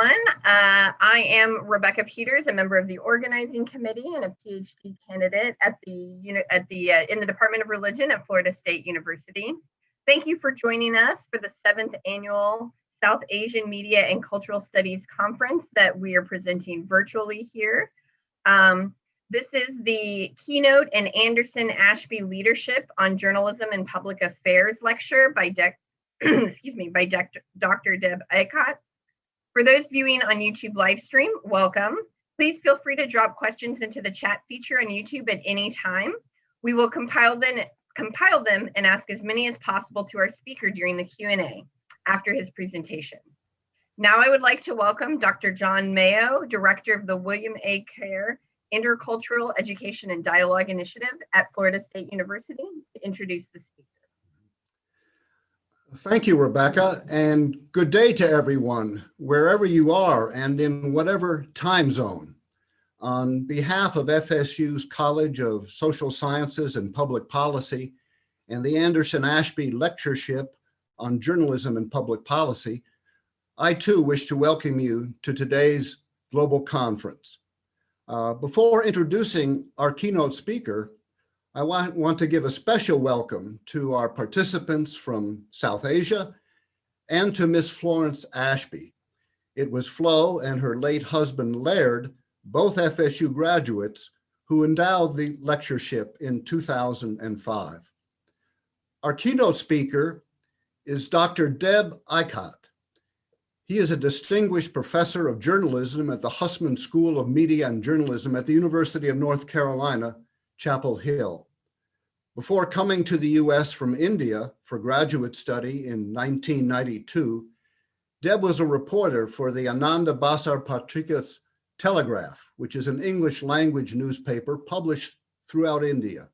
everyone. I am Rebecca Peters, a member of the organizing committee and a PhD candidate at in the Department of Religion at Florida State University. Thank you for joining us for the 7th annual South Asian Media and Cultural Studies Conference that we are presenting virtually here. This is the Keynote and Anderson Ashby Leadership on Journalism and Public Affairs lecture by Dr. Deb Aikat. For those viewing on YouTube live stream, welcome. Please feel free to drop questions into the chat feature on YouTube at any time. We will compile them and ask as many as possible to our speaker during the Q&A after his presentation. Now I would like to welcome Dr. John Mayo, Director of the William A. Kerr Intercultural Education and Dialogue Initiative at Florida State University, to introduce the speaker. Thank you, Rebecca, and good day to everyone, wherever you are and in whatever time zone. On behalf of FSU's College of Social Sciences and Public Policy and the Anderson Ashby Lectureship on Journalism and Public Policy, I too wish to welcome you to today's global conference. Before introducing our keynote speaker, I want to give a special welcome to our participants from South Asia and to Miss Florence Ashby. It was Flo and her late husband Laird, both FSU graduates, who endowed the lectureship in 2005. Our keynote speaker is Dr. Deb Aikat. He is a distinguished professor of journalism at the Hussman School of Media and Journalism at the University of North Carolina, Chapel Hill. Before coming to the US from India for graduate study in 1992, Deb was a reporter for the Ananda Basar Patrikas Telegraph, which is an English language newspaper published throughout India.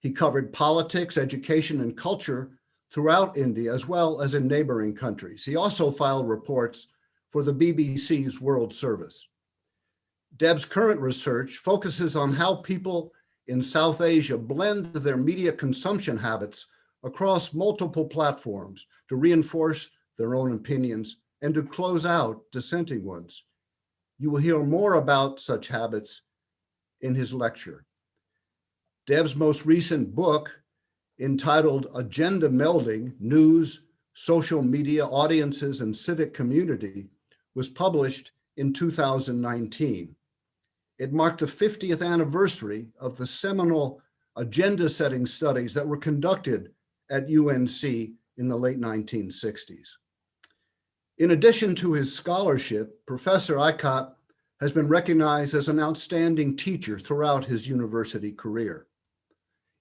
He covered politics, education, and culture throughout India, as well as in neighboring countries. He also filed reports for the BBC's World Service. Deb's current research focuses on how people in South Asia blend their media consumption habits across multiple platforms to reinforce their own opinions and to close out dissenting ones. You will hear more about such habits in his lecture. Deb's most recent book, entitled Agendamelding: News, Social Media, Audiences, and Civic Community, was published in 2019. It marked the 50th anniversary of the seminal agenda-setting studies that were conducted at UNC in the late 1960s. In addition to his scholarship, Professor Aikat has been recognized as an outstanding teacher throughout his university career.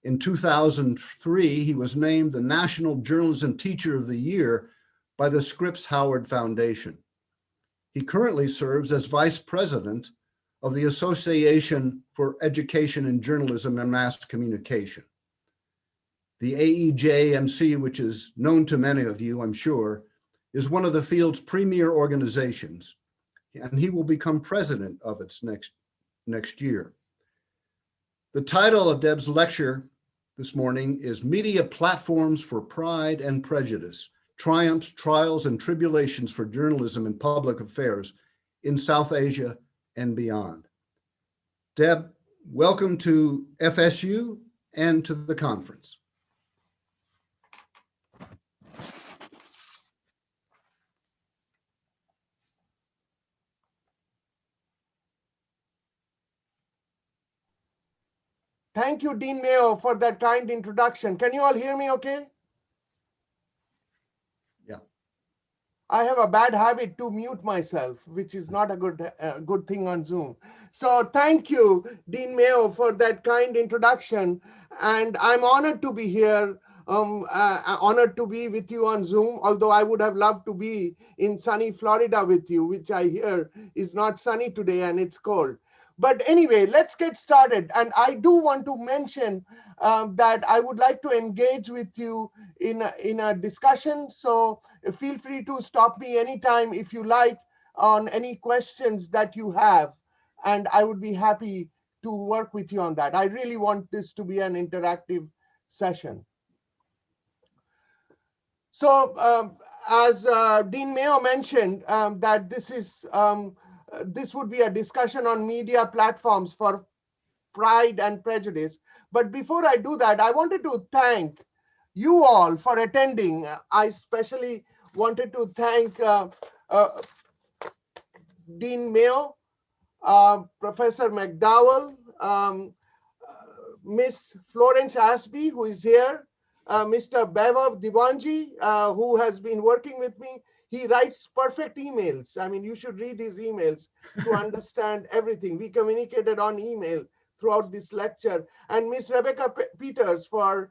In 2003, he was named the National Journalism Teacher of the Year by the Scripps Howard Foundation. He currently serves as Vice President of the Association for Education in Journalism and Mass Communication. The AEJMC, which is known to many of you, I'm sure, is one of the field's premier organizations, and he will become president of its next year. The title of Deb's lecture this morning is Media Platforms for Pride and Prejudice: Triumphs, Trials, and Tribulations for Journalism and Public Affairs in South Asia and Beyond. Deb, welcome to FSU and to the conference. Thank you, Dean Mayo, for that kind introduction. Can you all hear me okay? Yeah. I have a bad habit to mute myself, which is not a good thing on Zoom. So thank you, Dean Mayo, for that kind introduction. And I'm honored to be here, honored to be with you on Zoom, although I would have loved to be in sunny Florida with you, which I hear is not sunny today and it's cold. But anyway, let's get started. And I do want to mention that I would like to engage with you in a discussion. So feel free to stop me anytime if you like on any questions that you have. And I would be happy to work with you on that. I really want this to be an interactive session. So as Dean Mayo mentioned, that this would be a discussion on media platforms for Pride and Prejudice. But before I do that, I wanted to thank you all for attending. I especially wanted to thank uh, Dean Mayo, Professor McDowell, Miss Florence Ashby, who is here, Mr. Bevav Divanji, who has been working with me. He writes perfect emails. I mean, you should read his emails to understand everything. We communicated on email throughout this lecture, and Miss Rebecca Peters for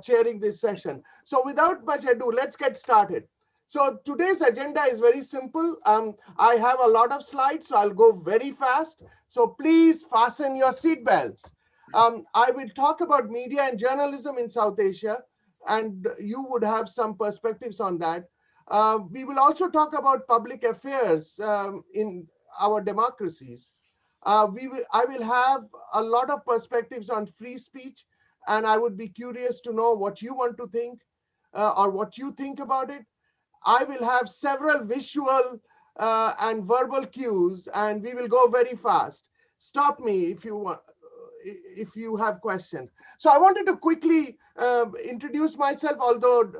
chairing this session. So without much ado, let's get started. So today's agenda is very simple. I have a lot of slides, so I'll go very fast. So please fasten your seatbelts. I will talk about media and journalism in South Asia, and you would have some perspectives on that. We will also talk about public affairs in our democracies. I will have a lot of perspectives on free speech, and I would be curious to know what you want to think or what you think about it. I will have several visual and verbal cues, and we will go very fast. Stop me if you want, if you have questions. So I wanted to quickly introduce myself, although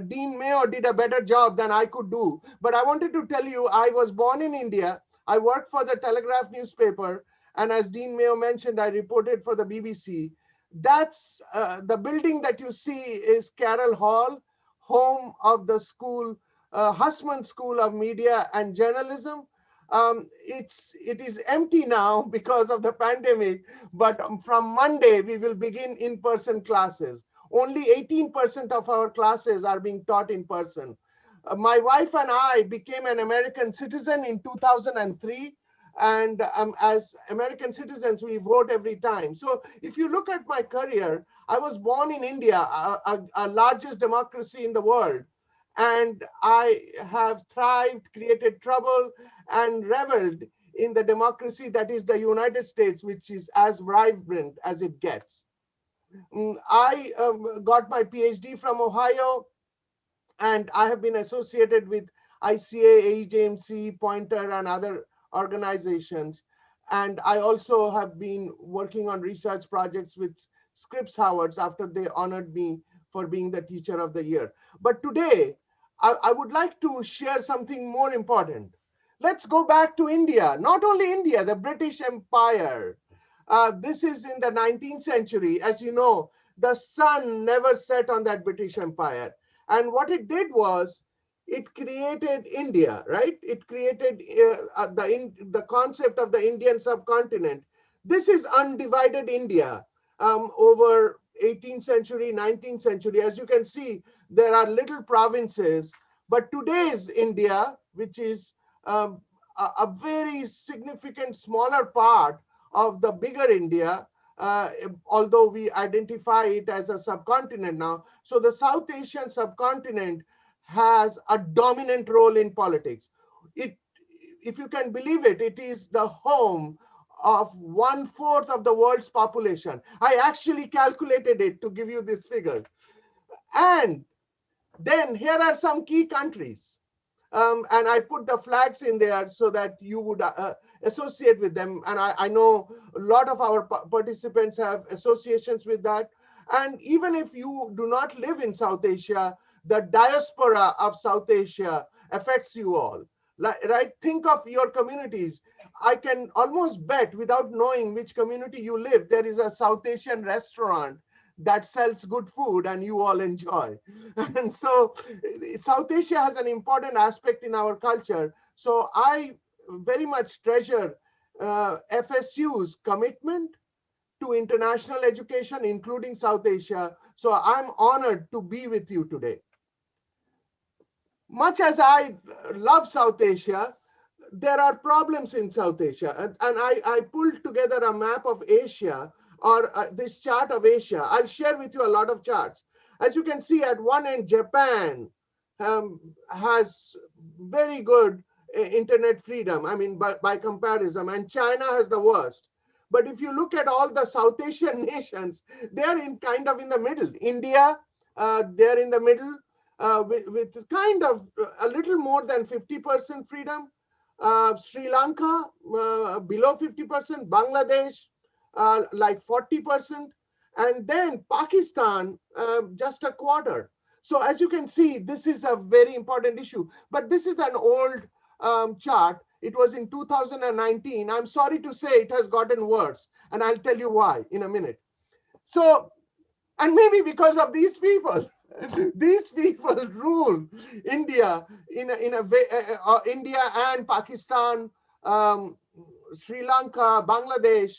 Dean Mayo did a better job than I could do. But I wanted to tell you, I was born in India. I worked for the Telegraph newspaper. And as Dean Mayo mentioned, I reported for the BBC. That's the building that you see is Carroll Hall, home of the school, Hussman School of Media and Journalism. It is empty now because of the pandemic, but from Monday we will begin in-person classes. Only 18% of our classes are being taught in person. My wife and I became an American citizen in 2003. And as American citizens, we vote every time. So if you look at my career, I was born in India, a largest democracy in the world. And I have thrived, created trouble, and reveled in the democracy that is the United States, which is as vibrant as it gets. I got my PhD from Ohio, and I have been associated with ICA, AJMC, Pointer, and other organizations. And I also have been working on research projects with Scripps Howards after they honored me for being the Teacher of the Year. But today, I would like to share something more important. Let's go back to India. Not only India, the British Empire. This is in the 19th century. As you know, the sun never set on that British Empire. And what it did was, it created India, right? It created the concept of the Indian subcontinent. This is undivided India over 18th century, 19th century. As you can see, there are little provinces, but today's India, which is a very significant smaller part of the bigger India, although we identify it as a subcontinent now. So the South Asian subcontinent has a dominant role in politics. If you can believe it, it is the home of 1/4 of the world's population. I actually calculated it to give you this figure. And then here are some key countries. And I put the flags in there so that you would associate with them. And I know a lot of our participants have associations with that. And even if you do not live in South Asia, the diaspora of South Asia affects you all, right? Think of your communities. I can almost bet, without knowing which community you live, there is a South Asian restaurant that sells good food and you all enjoy. And so South Asia has an important aspect in our culture. So I very much treasure FSU's commitment to international education, including South Asia. So I'm honored to be with you today. Much as I love South Asia, there are problems in South Asia. And I pulled together a map of Asia, or this chart of Asia. I'll share with you a lot of charts. As you can see, at one end, Japan has very good internet freedom, I mean, by comparison, and China has the worst. But if you look at all the South Asian nations, they're in kind of in the middle. India, they're in the middle. with kind of a little more than 50% freedom. Sri Lanka below 50%, Bangladesh like 40%, and then Pakistan just a quarter. So as you can see, this is a very important issue. But this is an old chart. It was in 2019. I'm sorry to say it has gotten worse, and I'll tell you why in a minute. So, and maybe because of these people. These people rule India in a way, India and Pakistan, Sri Lanka, Bangladesh.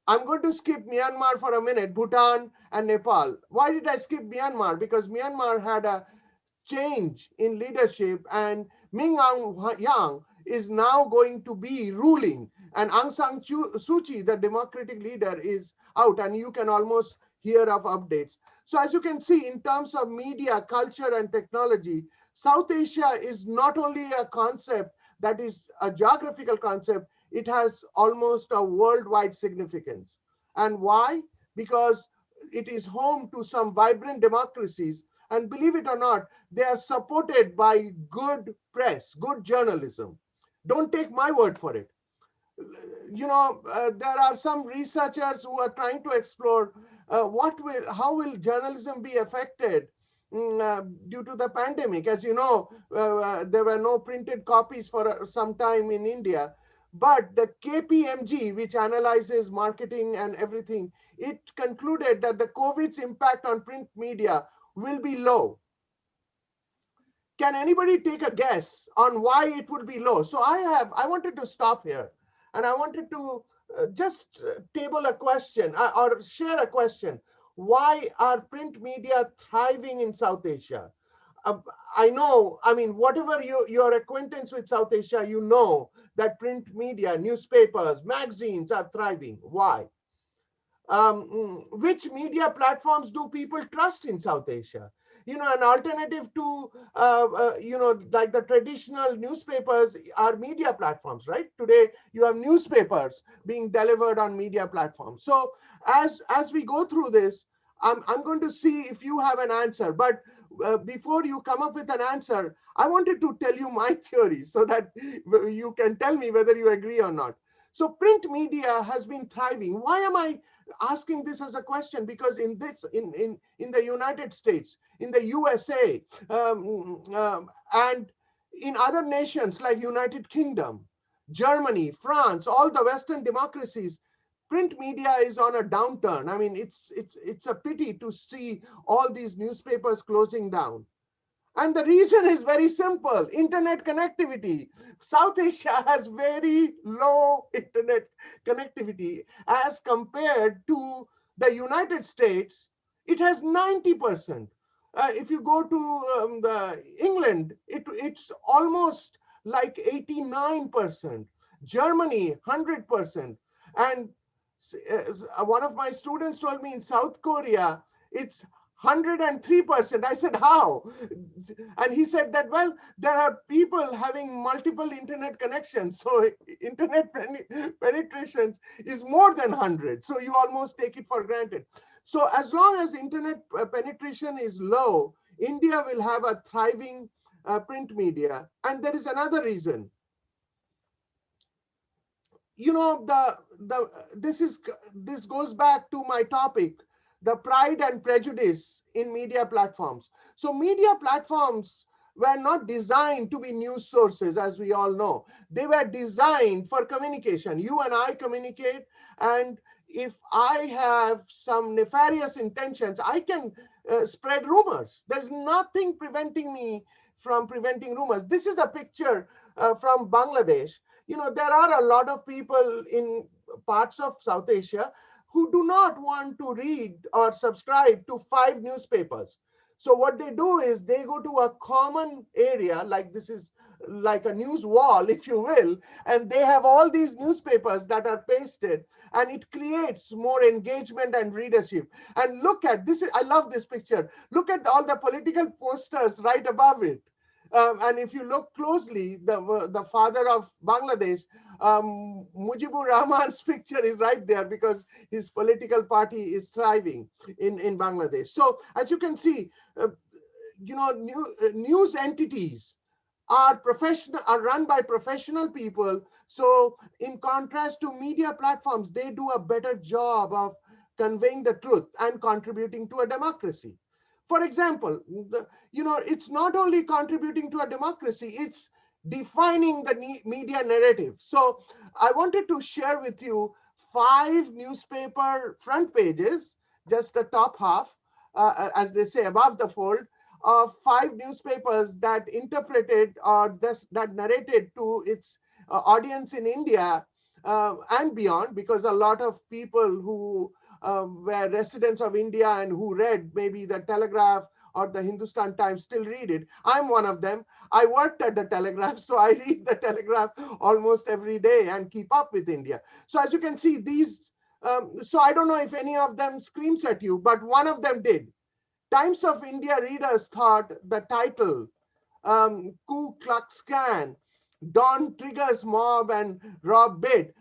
I'm going to skip Myanmar for a minute, Bhutan and Nepal. Why did I skip Myanmar? Because Myanmar had a change in leadership, and Min Aung Hlaing is now going to be ruling, and Aung San Suu Kyi, the democratic leader, is out, and you can almost hear of updates. So as you can see, in terms of media, culture, and technology, South Asia is not only a concept that is a geographical concept, it has almost a worldwide significance. And why? Because it is home to some vibrant democracies, and believe it or not, they are supported by good press, good journalism. Don't take my word for it. You know, there are some researchers who are trying to explore how will journalism be affected due to the pandemic. As you know, there were no printed copies for some time in India, but the KPMG, which analyzes marketing and everything, it concluded that the COVID's impact on print media will be low. Can anybody take a guess on why it would be low? So I wanted to stop here, and I wanted to just table a question or share a question. Why are print media thriving in South Asia? I know, I mean, whatever your acquaintance with South Asia, you know that print media, newspapers, magazines are thriving. Why? Which media platforms do people trust in South Asia? You know, an alternative to, you know, like the traditional newspapers are media platforms, right? Today, you have newspapers being delivered on media platforms. So as we go through this, I'm going to see if you have an answer. But before you come up with an answer, I wanted to tell you my theory so that you can tell me whether you agree or not. So print media has been thriving. Why am I asking this as a question? Because in the United States, in the USA, and in other nations like United Kingdom, Germany, France, all the Western democracies, print media is on a downturn. I mean, it's a pity to see all these newspapers closing down. And the reason is very simple: internet connectivity. South Asia has very low internet connectivity as compared to the United States. It has 90%. If you go to England, it's almost like 89%. Germany, 100%. And one of my students told me in South Korea, it's 103%. I said, how? And he said that, well, there are people having multiple internet connections. So internet penetrations is more than 100. So you almost take it for granted. So as long as internet penetration is low, India will have a thriving print media. And there is another reason. You know, this goes back to my topic, the pride and prejudice in media platforms. So media platforms were not designed to be news sources, as we all know. They were designed for communication. You and I communicate, and if I have some nefarious intentions, I can spread rumors. There's nothing preventing me from preventing rumors. This is a picture from Bangladesh. You know, there are a lot of people in parts of South Asia who do not want to read or subscribe to 5 newspapers. So what they do is they go to a common area, like this is like a news wall, if you will, and they have all these newspapers that are pasted, and it creates more engagement and readership. And look at this, I love this picture. Look at all the political posters right above it. And if you look closely, the father of Bangladesh, Mujibur Rahman's picture is right there because his political party is thriving in Bangladesh. So as you can see, news entities are run by professional people. So in contrast to media platforms, they do a better job of conveying the truth and contributing to a democracy. For example, it's not only contributing to a democracy, it's defining the media narrative. So I wanted to share with you 5 newspaper front pages, just the top half, as they say, above the fold, of 5 newspapers that interpreted or that narrated to its audience in India and beyond, because a lot of people who were residents of India and who read maybe the Telegraph or the Hindustan Times still read it. I'm one of them. I worked at the Telegraph, so I read the Telegraph almost every day and keep up with India. So as you can see, these, so I don't know if any of them screams at you, but one of them did. Times of India readers thought the title, Ku Klux Klan, Don triggers mob and rob bid,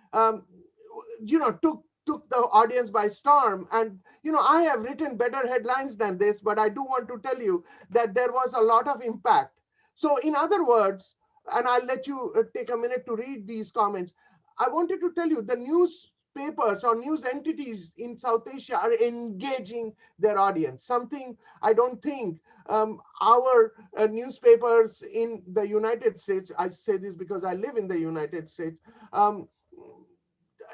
took the audience by storm. And I have written better headlines than this, but I do want to tell you that there was a lot of impact. So in other words, and I'll let you take a minute to read these comments, I wanted to tell you the newspapers or news entities in South Asia are engaging their audience, something I don't think our newspapers in the United States, I say this because I live in the United States,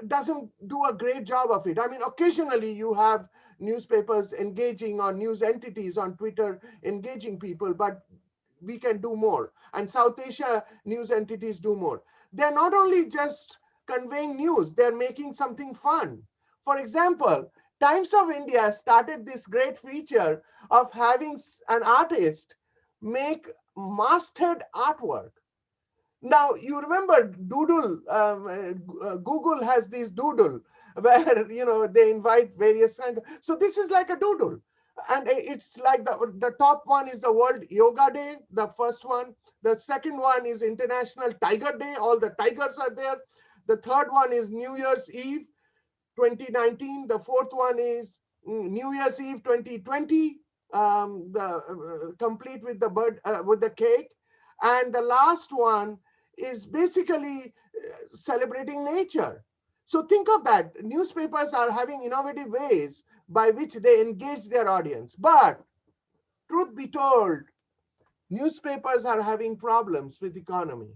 doesn't do a great job of it. I mean, occasionally you have newspapers engaging, or news entities on Twitter engaging people, but we can do more. And South Asia news entities do more. They're not only just conveying news, they're making something fun. For example, Times of India started this great feature of having an artist make masthead artwork. Now, you remember Doodle, Google has this Doodle where, they invite various kinds. So this is like a Doodle. And it's like the top one is the World Yoga Day, the first one. The second one is International Tiger Day. All the tigers are there. The third one is New Year's Eve 2019. The fourth one is New Year's Eve 2020, complete with the bird, with the cake. And the last one is basically celebrating nature. So think of that. Newspapers are having innovative ways by which they engage their audience. But truth be told, newspapers are having problems with economy,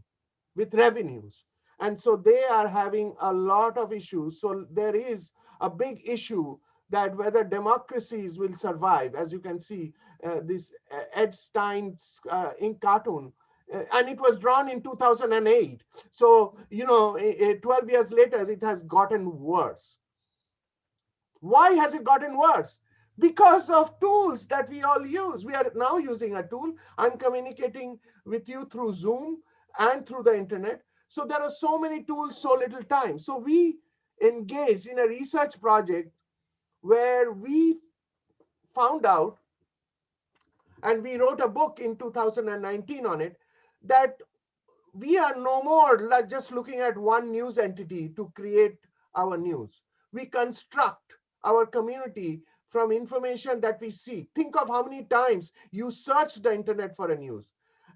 with revenues. And so they are having a lot of issues. So there is a big issue that whether democracies will survive. As you can see, this Ed Stein's ink cartoon, and it was drawn in 2008. So, 12 years later, it has gotten worse. Why has it gotten worse? Because of tools that we all use. We are now using a tool. I'm communicating with you through Zoom and through the internet. So there are so many tools, so little time. So we engaged in a research project where we found out, and we wrote a book in 2019 on it, that we are no more like just looking at one news entity to create our news. We construct our community from information that we see. Think of how many times you search the internet for a news.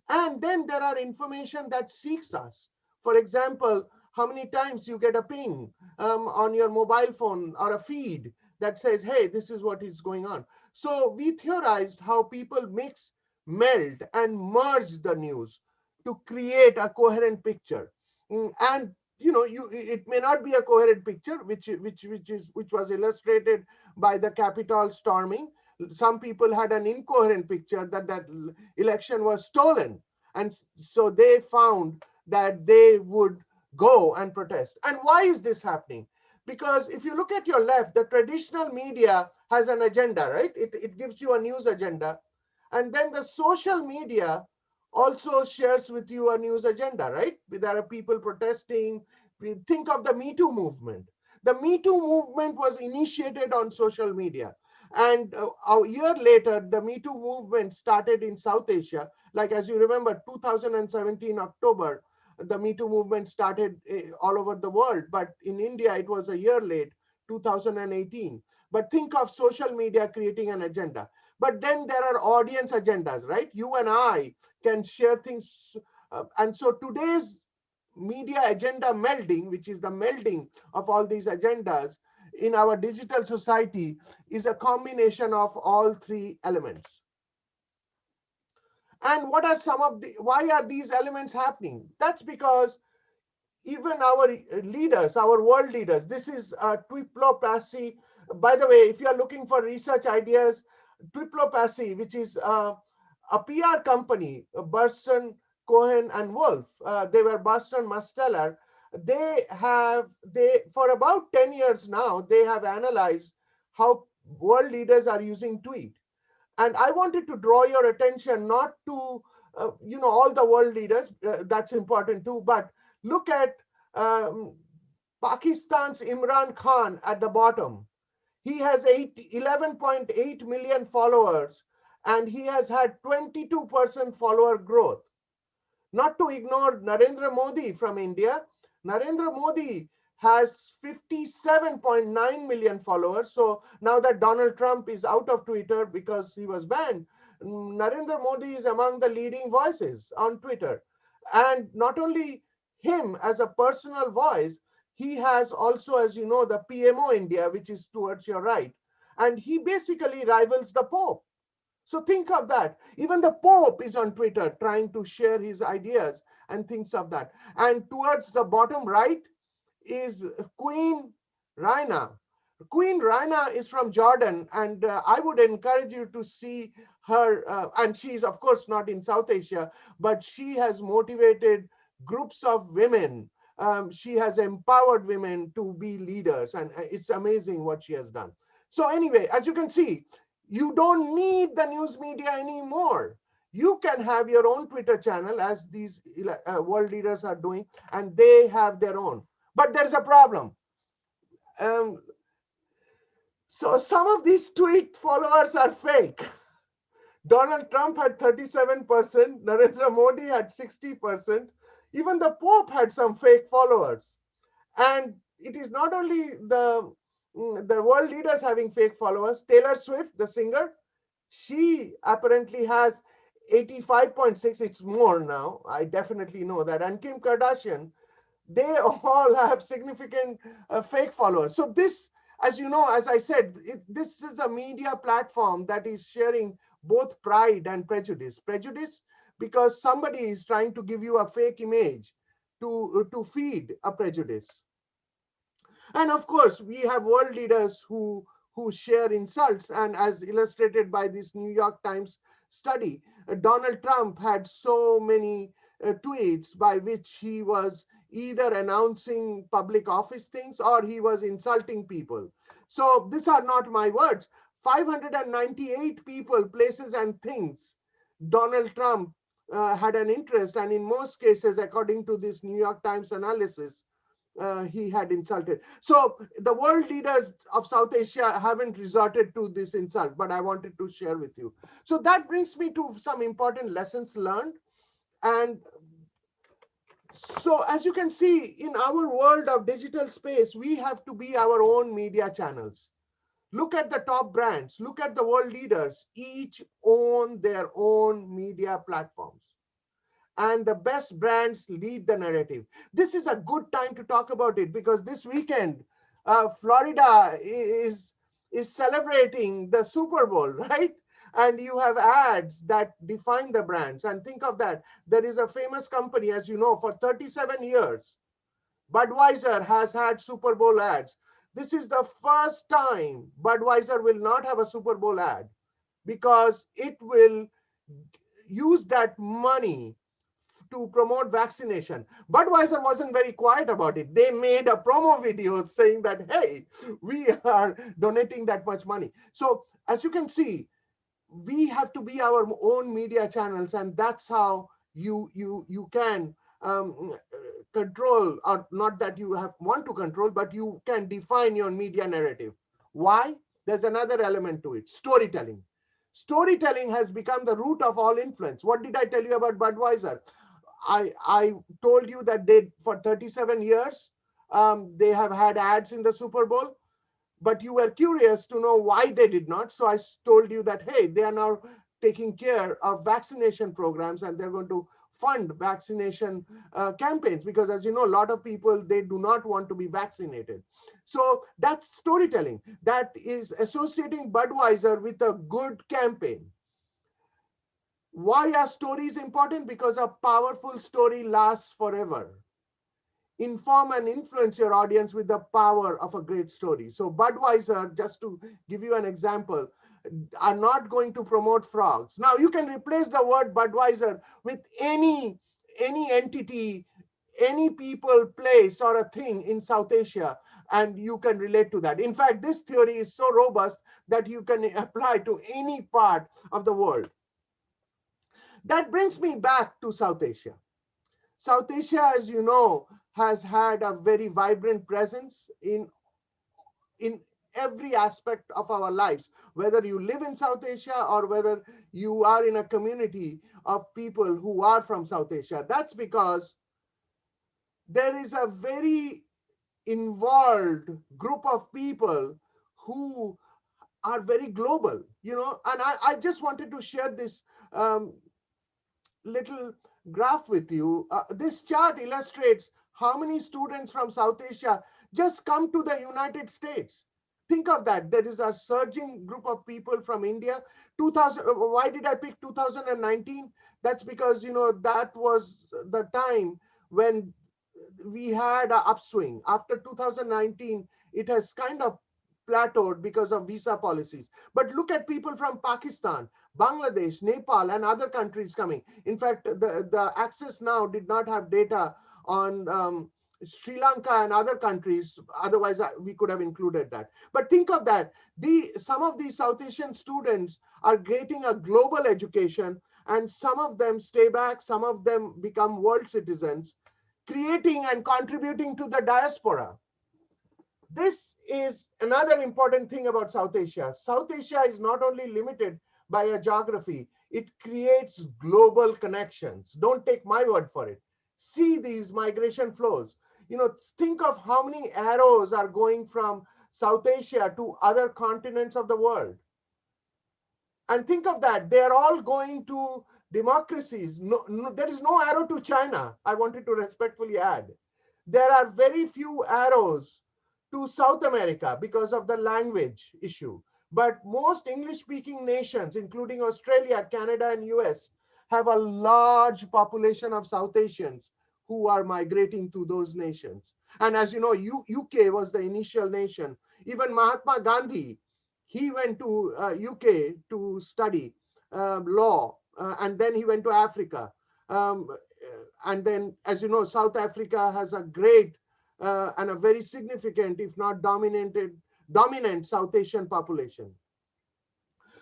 And then there are information that seeks us. For example, how many times you get a ping on your mobile phone or a feed that says, hey, this is what is going on. So we theorized how people mix, meld, and merge the news to create a coherent picture. And it may not be a coherent picture, which was illustrated by the Capitol storming. Some people had an incoherent picture that election was stolen, and so they found that they would go and protest. And why is this happening? Because if you look at your left, the traditional media has an agenda, right? It gives you a news agenda, and then the social media also shares with you a news agenda, right? There are people protesting. We think of the Me Too movement. The Me Too movement was initiated on social media. And a year later, the Me Too movement started in South Asia. Like, as you remember, 2017, October, the Me Too movement started all over the world. But in India, it was a year late, 2018. But think of social media creating an agenda. But then there are audience agendas, right? You and I can share things. And so today's media agenda melding, which is the melding of all these agendas in our digital society, is a combination of all three elements. And what are some of the, why are these elements happening? That's because even our leaders, our world leaders, this is Tribulations. By the way, if you are looking for research ideas, Tribulations, which is a PR company, Burston, Cohen, and Wolf, they were Burston Musteller. They for about 10 years now, they have analyzed how world leaders are using tweet. And I wanted to draw your attention not to all the world leaders, that's important too, but look at um, Pakistan's Imran Khan at the bottom. He has 11.8 million followers, and he has had 22% follower growth. Not to ignore Narendra Modi from India. Narendra Modi has 57.9 million followers. So now that Donald Trump is out of Twitter because he was banned, Narendra Modi is among the leading voices on Twitter. And not only him as a personal voice, he has also, as you know, the PMO India, which is towards your right. And he basically rivals the Pope. So think of that. Even the Pope is on Twitter trying to share his ideas and things of that. And towards the bottom right is Queen Raina. Queen Raina is from Jordan, and I would encourage you to see her. And she's, of course, not in South Asia, but she has motivated groups of women. She has empowered women to be leaders, and it's amazing what she has done. So anyway, as you can see, you don't need the news media anymore. You can have your own Twitter channel, as these world leaders are doing, and they have their own. But there's a problem. So some of these tweet followers are fake. Donald Trump had 37%, Narendra Modi had 60%, even the Pope had some fake followers. And it is not only the world leaders having fake followers. Taylor Swift, the singer, she apparently has 85.6, it's more now, I definitely know that. And Kim Kardashian, they all have significant fake followers. So this, as you know, as I said, this is a media platform that is sharing both pride and prejudice. Prejudice because somebody is trying to give you a fake image to feed a prejudice. And of course, we have world leaders who share insults. And as illustrated by this New York Times study, Donald Trump had so many tweets by which he was either announcing public office things or he was insulting people. So these are not my words. 598 people, places, and things Donald Trump had an interest, and in most cases, according to this New York Times analysis, he had insulted. So the world leaders of South Asia haven't resorted to this insult, but I wanted to share with you. So that brings me to some important lessons learned. And so as you can see, in our world of digital space, we have to be our own media channels. Look at the top brands, look at the world leaders, each own their own media platforms. And the best brands lead the narrative. This is a good time to talk about it because this weekend, Florida is celebrating the Super Bowl, right? And you have ads that define the brands. And think of that. There is a famous company, as you know, for 37 years. Budweiser has had Super Bowl ads. This is the first time Budweiser will not have a Super Bowl ad because it will use that money to promote vaccination. Budweiser wasn't very quiet about it. They made a promo video saying that, hey, we are donating that much money. So as you can see, we have to be our own media channels, and that's how you can control, or not that you want to control, but you can define your media narrative. Why? There's another element to it, storytelling. Storytelling has become the root of all influence. What did I tell you about Budweiser? I told you that they, for 37 years, they have had ads in the Super Bowl. but you were curious to know why they did not. So I told you that, hey, they are now taking care of vaccination programs and they're going to fund vaccination campaigns, because as you know, a lot of people, they do not want to be vaccinated. So that's storytelling. That is associating Budweiser with a good campaign. Why are stories important? Because a powerful story lasts forever. Inform and influence your audience with the power of a great story. So Budweiser, just to give you an example, are not going to promote frogs. Now you can replace the word Budweiser with any entity, any people, place, or a thing in South Asia, and you can relate to that. In fact, this theory is so robust that you can apply to any part of the world. That brings me back to South Asia. South Asia, as you know, has had a very vibrant presence in every aspect of our lives, whether you live in South Asia or whether you are in a community of people who are from South Asia. That's because there is a very involved group of people who are very global, and I just wanted to share this little graph with you. This chart illustrates how many students from South Asia just come to the United States. Think of that. There is a surging group of people from India. 2000. Why did I pick 2019? That's because that was the time when we had an upswing. After 2019, it has kind of plateaued because of visa policies. But look at people from Pakistan, Bangladesh, Nepal, and other countries coming. In fact, the Access Now did not have data on Sri Lanka and other countries. Otherwise, we could have included that. But think of that. Some of these South Asian students are getting a global education, and some of them stay back, some of them become world citizens, creating and contributing to the diaspora. This is another important thing about South Asia. South Asia is not only limited by a geography, it creates global connections. Don't take my word for it. See these migration flows. Think of how many arrows are going from South Asia to other continents of the world. And think of that, they're all going to democracies. There is no arrow to China, I wanted to respectfully add. There are very few arrows to South America because of the language issue. But most English-speaking nations, including Australia, Canada, and US, have a large population of South Asians who are migrating to those nations. And as you know, UK was the initial nation. Even Mahatma Gandhi, he went to UK to study law, and then he went to Africa. And then, as you know, South Africa has a great and a very significant, if not dominant South Asian population.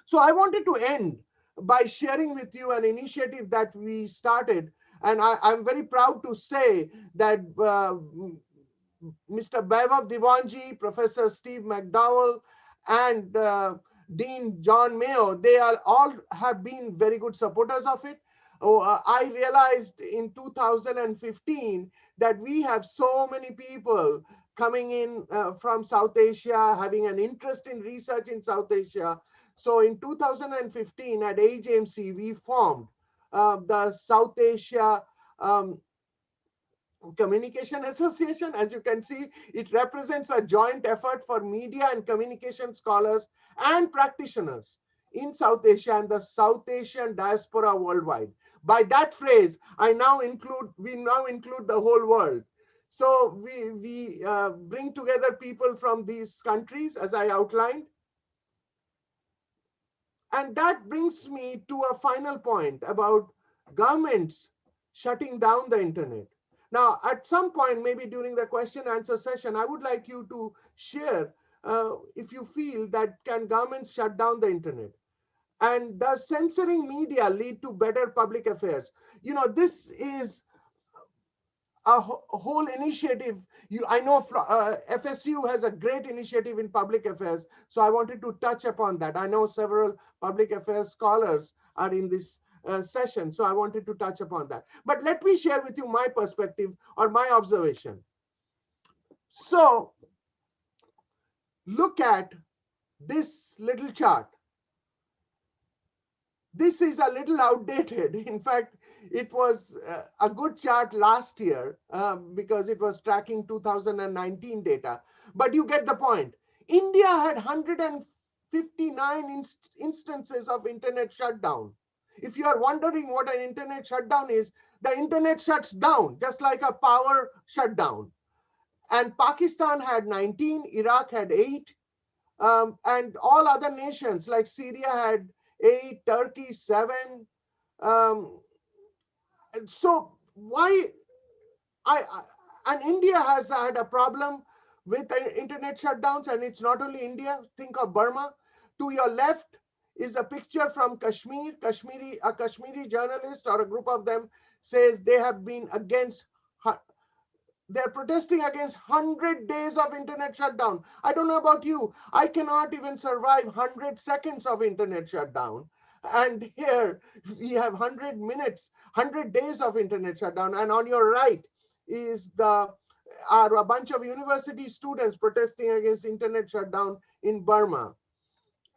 So I wanted to end by sharing with you an initiative that we started. And I'm very proud to say that Mr. Vaibhav Divanji, Professor Steve McDowell, and Dean John Mayo, they all have been very good supporters of it. I realized in 2015 that we have so many people coming in from South Asia, having an interest in research in South Asia. So in 2015 at AGMC, we formed the South Asia Communication Association. As you can see, it represents a joint effort for media and communication scholars and practitioners in South Asia and the South Asian diaspora worldwide. By that phrase, we now include the whole world. So we bring together people from these countries, as I outlined. And that brings me to a final point about governments shutting down the internet. Now, at some point, maybe during the question answer session, I would like you to share if you feel that can governments shut down the internet? And does censoring media lead to better public affairs? This is a whole initiative. I know FSU has a great initiative in public affairs, so I wanted to touch upon that. I know several public affairs scholars are in this session, so I wanted to touch upon that. But let me share with you my perspective or my observation. So look at this little chart. This is a little outdated. In fact, it was a good chart last year because it was tracking 2019 data. But you get the point. India had 159 instances of internet shutdown. If you are wondering what an internet shutdown is, the internet shuts down just like a power shutdown. And Pakistan had 19, Iraq had 8, and all other nations like Syria had 8, Turkey 7. So why and India has had a problem with internet shutdowns, and it's not only India. Think of Burma. To your left is a picture from Kashmir. A Kashmiri journalist or a group of them says they have been against. They're protesting against 100 days of internet shutdown. I don't know about you. I cannot even survive 100 seconds of internet shutdown. And here we have 100 minutes, 100 days of internet shutdown. And on your right is a bunch of university students protesting against internet shutdown in Burma.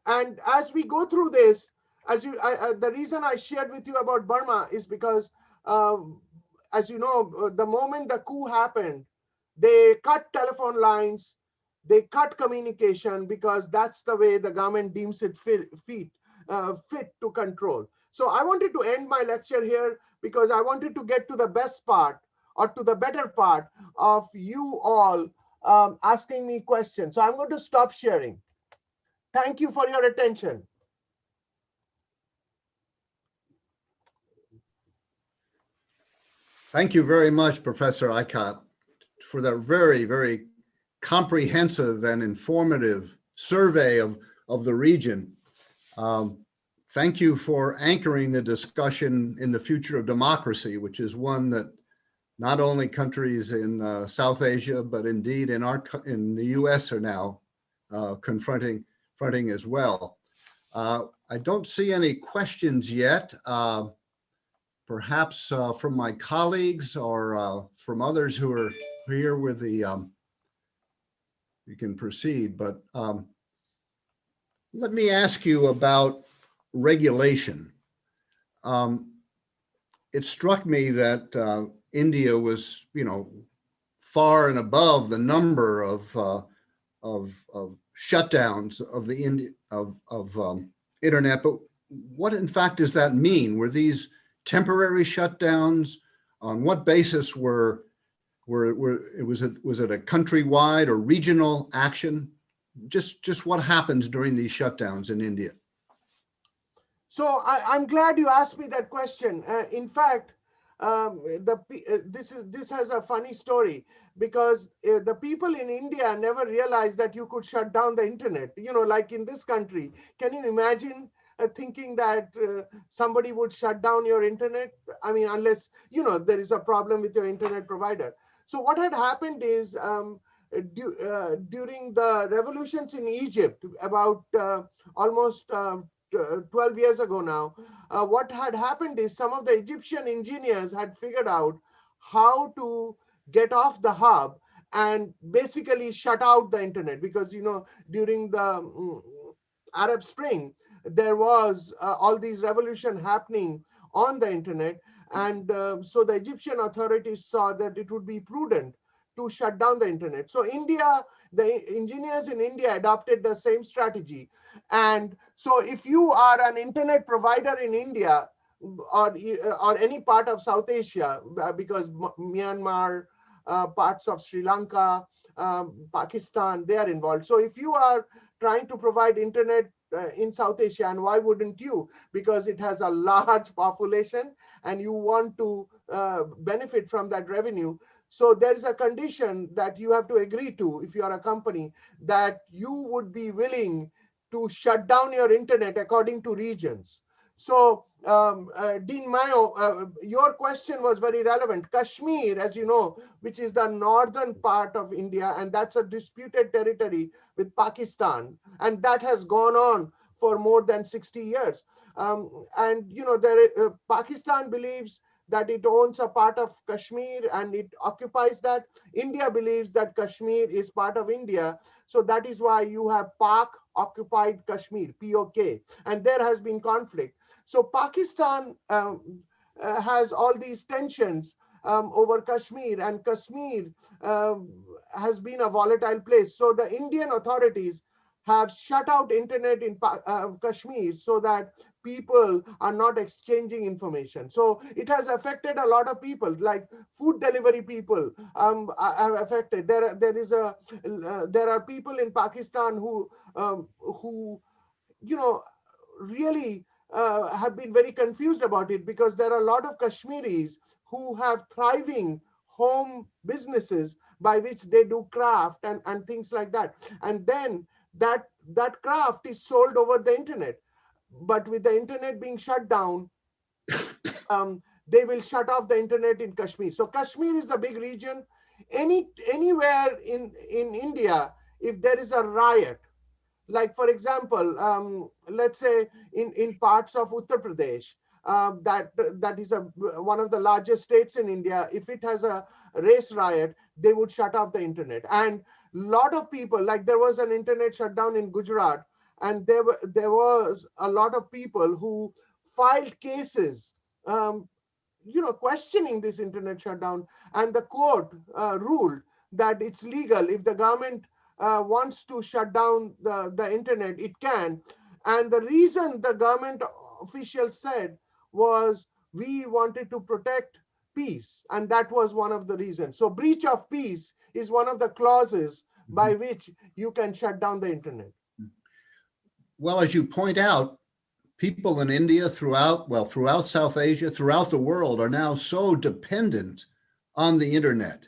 And as we go through this, the reason I shared with you about Burma is because as you know, the moment the coup happened, they cut telephone lines, they cut communication because that's the way the government deems it fit to control. So I wanted to end my lecture here because I wanted to get to the best part or to the better part of you all asking me questions. So I'm going to stop sharing. Thank you for your attention. Thank you very much, Professor Aikat, for that very, very comprehensive and informative survey of the region. Thank you for anchoring the discussion in the future of democracy, which is one that not only countries in South Asia, but indeed in the US are now confronting as well. I don't see any questions yet. Perhaps from my colleagues or from others who are here with the, you can proceed, but let me ask you about regulation. It struck me that India was, far and above the number of shutdowns of the internet. But what, in fact, does that mean? Were these temporary shutdowns? On what basis was it a countrywide or regional action? Just what happens during these shutdowns in India? So I'm glad you asked me that question. In fact, this has a funny story because the people in India never realized that you could shut down the internet. Like in this country, can you imagine thinking that somebody would shut down your internet? I mean, unless there is a problem with your internet provider. So what had happened is during the revolutions in Egypt about almost 12 years ago now, what had happened is some of the Egyptian engineers had figured out how to get off the hub and basically shut out the internet because, during the Arab Spring, there was all these revolution happening on the internet. And so the Egyptian authorities saw that it would be prudent to shut down the internet. So the engineers in India adopted the same strategy. And so if you are an internet provider in India or any part of South Asia, because Myanmar, parts of Sri Lanka, Pakistan, they are involved. So if you are trying to provide internet in South Asia, and why wouldn't you? Because it has a large population and you want to benefit from that revenue. So there is a condition that you have to agree to if you are a company, that you would be willing to shut down your internet according to regions. So Dean Mayo, your question was very relevant. Kashmir, as you know, which is the northern part of India, and that's a disputed territory with Pakistan, and that has gone on for more than 60 years. And Pakistan believes that it owns a part of Kashmir and it occupies that. India believes that Kashmir is part of India. So that is why you have Pak occupied Kashmir, POK, and there has been conflict. So Pakistan has all these tensions over Kashmir, and Kashmir has been a volatile place. So the Indian authorities have shut out internet in Kashmir so that people are not exchanging information. So it has affected a lot of people, like food delivery people are affected. There are people in Pakistan who really have been very confused about it, because there are a lot of Kashmiris who have thriving home businesses by which they do craft and things like that. And then that craft is sold over the internet. But with the internet being shut down, they will shut off the internet in Kashmir. So Kashmir is the big region. Anywhere in India, if there is a riot, like for example, let's say in parts of Uttar Pradesh, that is one of the largest states in India. If it has a race riot, they would shut off the internet. And a lot of people, like there was an internet shutdown in Gujarat, and there was a lot of people who filed cases, questioning this internet shutdown, and the court ruled that it's legal. If the government wants to shut down the internet, it can. And the reason the government officials said was, we wanted to protect peace, and that was one of the reasons. So breach of peace is one of the clauses by which you can shut down the internet. Well, as you point out, people in India, throughout South Asia, throughout the world, are now so dependent on the internet,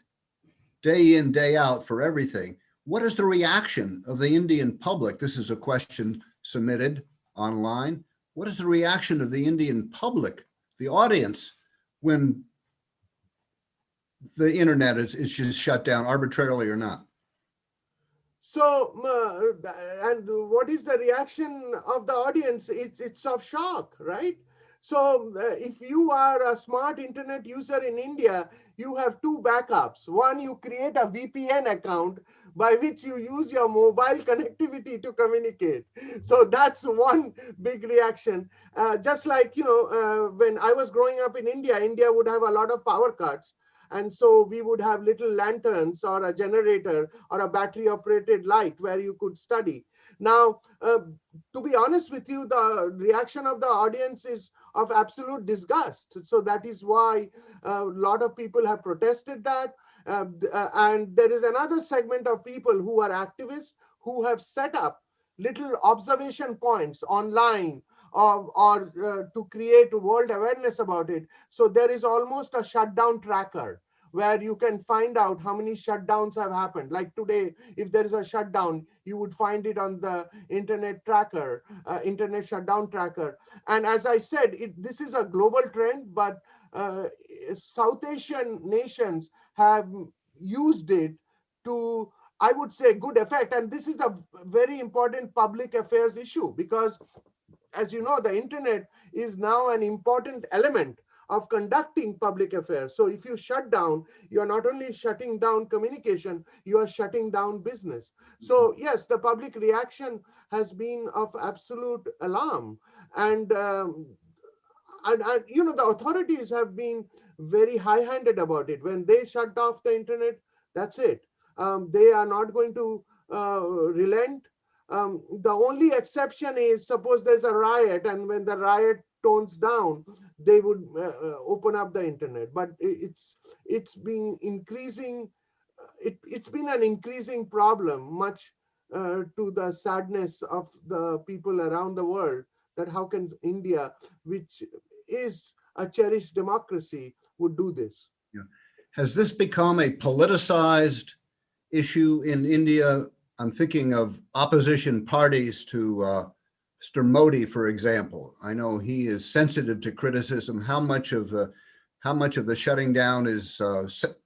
day in, day out, for everything. What is the reaction of the Indian public? This is a question submitted online. What is the reaction of the Indian public, the audience, when the internet is just shut down arbitrarily or not? So, and what is the reaction of the audience? It's of shock, right? So if you are a smart internet user in India, you have two backups. One, you create a VPN account by which you use your mobile connectivity to communicate. So that's one big reaction. Just like, when I was growing up in India, India would have a lot of power cuts. And so we would have little lanterns or a generator or a battery operated light where you could study. Now, to be honest with you, the reaction of the audience is of absolute disgust. So that is why a lot of people have protested that. And there is another segment of people who are activists who have set up little observation points online or to create world awareness about it. So there is almost a shutdown tracker where you can find out how many shutdowns have happened. Like today, if there is a shutdown, you would find it on the internet tracker, internet shutdown tracker. And as I said, this is a global trend, but South Asian nations have used it to, I would say, good effect. And this is a very important public affairs issue, because as you know, the internet is now an important element of conducting public affairs. So if you shut down, you're not only shutting down communication, you are shutting down business. So yes, the public reaction has been of absolute alarm. And the authorities have been very high-handed about it. When they shut off the internet, that's it. They are not going to relent. The only exception is, suppose there's a riot, and when the riot tones down, they would open up the internet. But it's been increasing. It's been an increasing problem, much to the sadness of the people around the world, that how can India, which is a cherished democracy, would do this. Yeah. Has this become a politicized issue in India? I'm thinking of opposition parties to Mr. Modi, for example. I know he is sensitive to criticism. How much of the shutting down is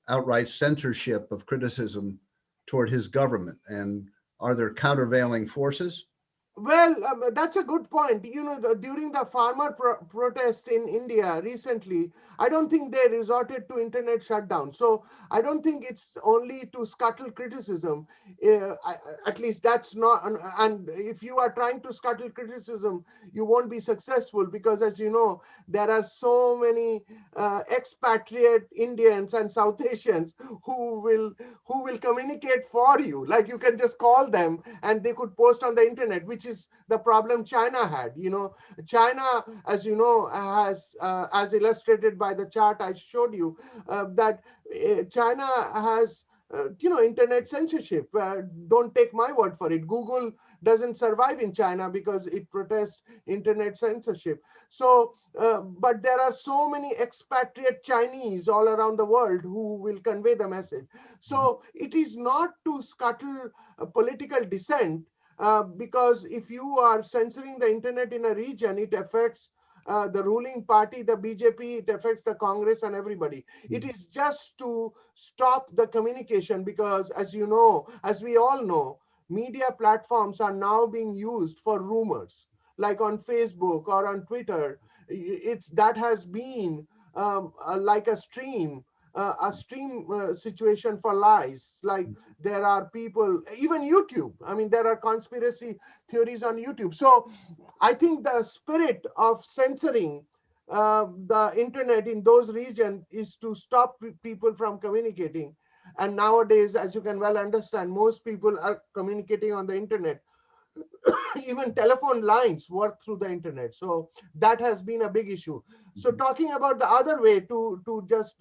outright censorship of criticism toward his government? And are there countervailing forces? Well, that's a good point. You know, during the farmer protest in India recently, I don't think they resorted to internet shutdown. So I don't think it's only to scuttle criticism. At least that's not. And if you are trying to scuttle criticism, you won't be successful because, as you know, there are so many expatriate Indians and South Asians who will communicate for you. Like you can just call them and they could post on the internet, which is the problem China had. You know, China, as you know, has, as illustrated by the chart I showed you, that China has, internet censorship. Don't take my word for it. Google doesn't survive in China because it protests internet censorship. So, but there are so many expatriate Chinese all around the world who will convey the message. So it is not to scuttle political dissent, because if you are censoring the internet in a region, it affects the ruling party, the BJP, it affects the Congress and everybody. It is just to stop the communication because, as you know, as we all know, media platforms are now being used for rumors, like on Facebook or on Twitter. It's that has been like a stream situation for lies. Like there are people, even YouTube. I mean, there are conspiracy theories on YouTube. So I think the spirit of censoring the internet in those regions is to stop people from communicating. And nowadays, as you can well understand, most people are communicating on the internet. Even telephone lines work through the internet. So that has been a big issue. So talking about the other way to just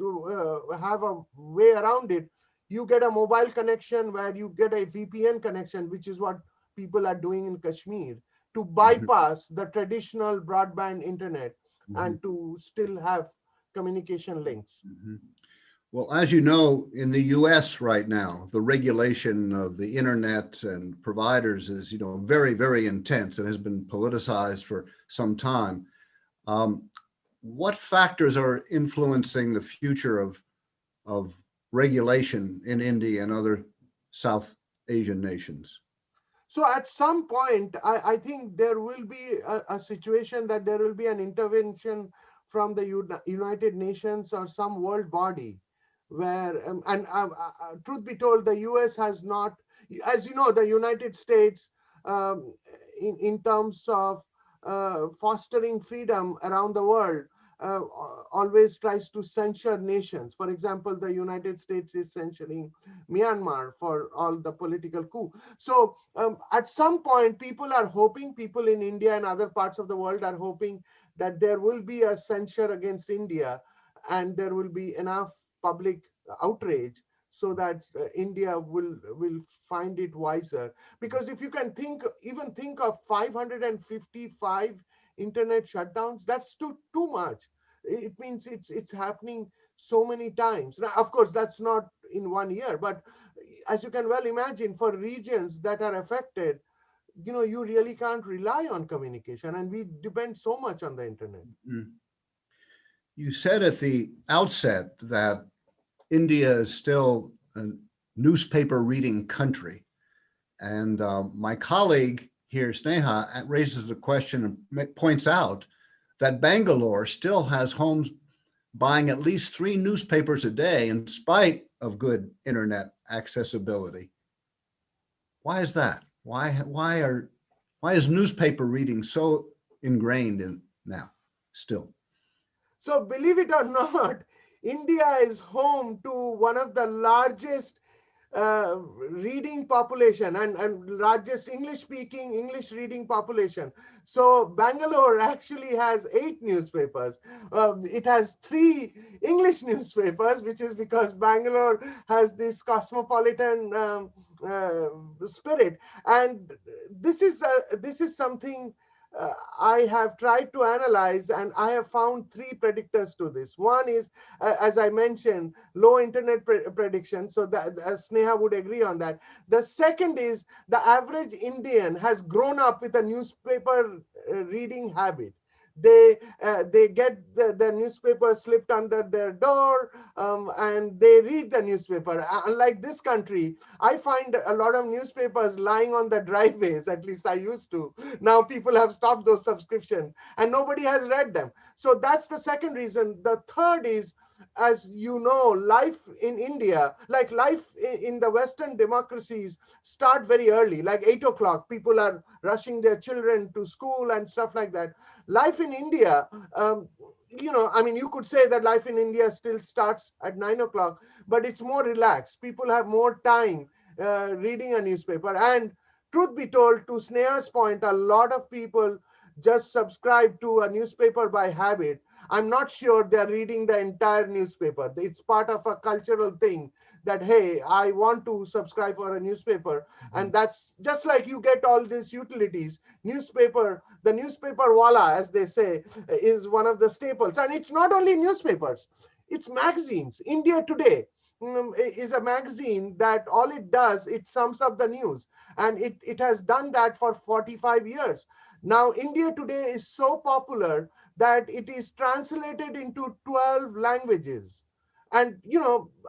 have a way around it, you get a mobile connection where you get a VPN connection, which is what people are doing in Kashmir to bypass the traditional broadband internet and to still have communication links. Well, as you know, in the US right now, the regulation of the internet and providers is, very, very intense and has been politicized for some time. What factors are influencing the future of regulation in India and other South Asian nations? So at some point, I think there will be a situation that there will be an intervention from the United Nations or some world body where, truth be told, the US has not, as you know, the United States, um, in terms of fostering freedom around the world, uh, always tries to censure nations. For example, the United States is censoring Myanmar for all the political coup. So at some point, people are hoping, people in India and other parts of the world are hoping that there will be a censure against India and there will be enough public outrage so that India will find it wiser. Because if you can even think of 555 internet shutdowns, that's too much. It means it's happening so many times. Now, of course, that's not in 1 year, but as you can well imagine, for regions that are affected, you really can't rely on communication, and we depend so much on the internet. You said at the outset that India is still a newspaper reading country. And my colleague here, Sneha, raises a question and points out that Bangalore still has homes buying at least 3 newspapers a day in spite of good internet accessibility. Why is that? Why is newspaper reading so ingrained in now still? So believe it or not, India is home to one of the largest reading population and largest English reading population. So Bangalore actually has 8 newspapers. It has 3 English newspapers, which is because Bangalore has this cosmopolitan spirit. And this is something I have tried to analyze, and I have found 3 predictors to this. One is, as I mentioned, low internet prediction. So that Sneha would agree on that. The second is the average Indian has grown up with a newspaper reading habit. They get the newspaper slipped under their door, and they read the newspaper. Unlike this country, I find a lot of newspapers lying on the driveways. At least I used to. Now people have stopped those subscriptions, and nobody has read them. So that's the second reason. The third is, as you know, life in India, like life in the Western democracies, start very early, like 8 o'clock. People are rushing their children to school and stuff like that. Life in India, I mean, you could say that life in India still starts at 9 o'clock, but it's more relaxed. People have more time reading a newspaper. And truth be told, to Sneha's point, a lot of people just subscribe to a newspaper by habit. I'm not sure they're reading the entire newspaper. It's part of a cultural thing that, hey, I want to subscribe for a newspaper. And that's just like you get all these utilities. Newspaper, the newspaper wala, as they say, is one of the staples. And it's not only newspapers, it's magazines. India Today is a magazine that all it does, it sums up the news. And it has done that for 45 years. Now, India Today is so popular that it is translated into 12 languages. And,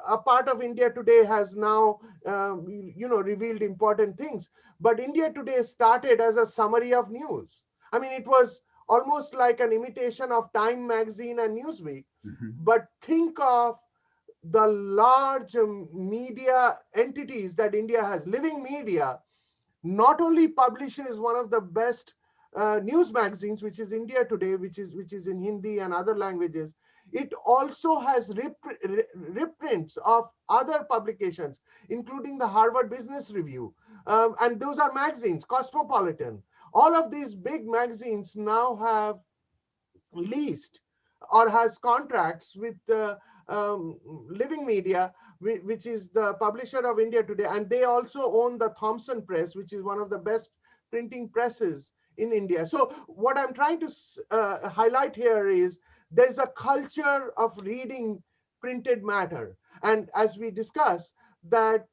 a part of India Today has now, revealed important things. But India Today started as a summary of news. I mean, it was almost like an imitation of Time magazine and Newsweek. But think of the large media entities that India has. Living Media not only publishes one of the best news magazines, which is India Today, which is in Hindi and other languages. It also has reprints of other publications, including the Harvard Business Review. And those are magazines, Cosmopolitan. All of these big magazines now have leased or has contracts with Living Media, which is the publisher of India Today. And they also own the Thomson Press, which is one of the best printing presses in India. So what I'm trying to highlight here is there's a culture of reading printed matter. And as we discussed, that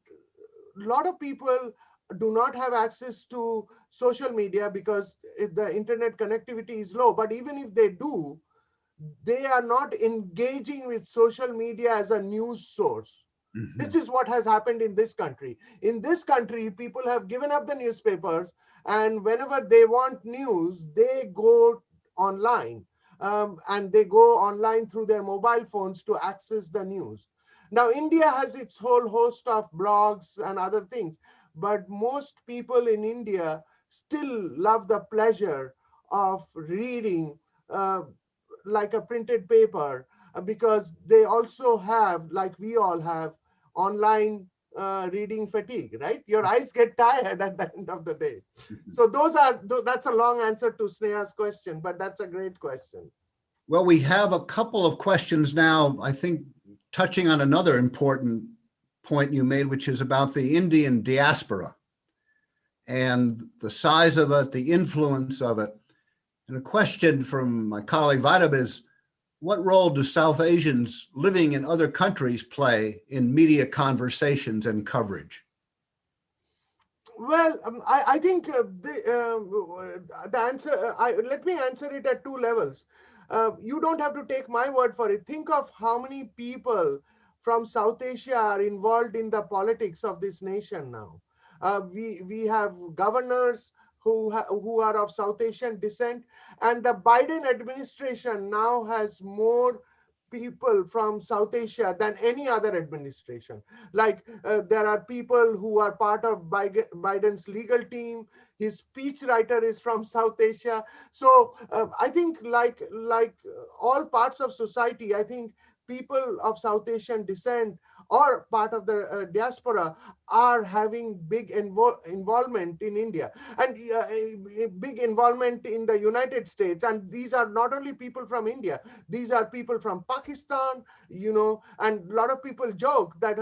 a lot of people do not have access to social media because the internet connectivity is low. But even if they do, they are not engaging with social media as a news source. This is what has happened in this country. In this country, people have given up the newspapers, and whenever they want news, they go online. And they go online through their mobile phones to access the news. Now, India has its whole host of blogs and other things, but most people in India still love the pleasure of reading like a printed paper, because they also have, like we all have, online reading fatigue, right? Your eyes get tired at the end of the day. So that's a long answer to Sneha's question, but that's a great question. Well, we have a couple of questions now, I think, touching on another important point you made, which is about the Indian diaspora and the size of it, the influence of it. And a question from my colleague Vaidab is, what role do South Asians living in other countries play in media conversations and coverage? Well, I think the answer, let me answer it at two levels. You don't have to take my word for it. Think of how many people from South Asia are involved in the politics of this nation now. We have governors who are of South Asian descent, and the Biden administration now has more people from South Asia than any other administration. Like there are people who are part of Biden's legal team. His speechwriter is from South Asia. So I think like all parts of society, I think people of South Asian descent or part of the diaspora are having big involvement in India, and a big involvement in the United States. And these are not only people from India, these are people from Pakistan, and a lot of people joke that,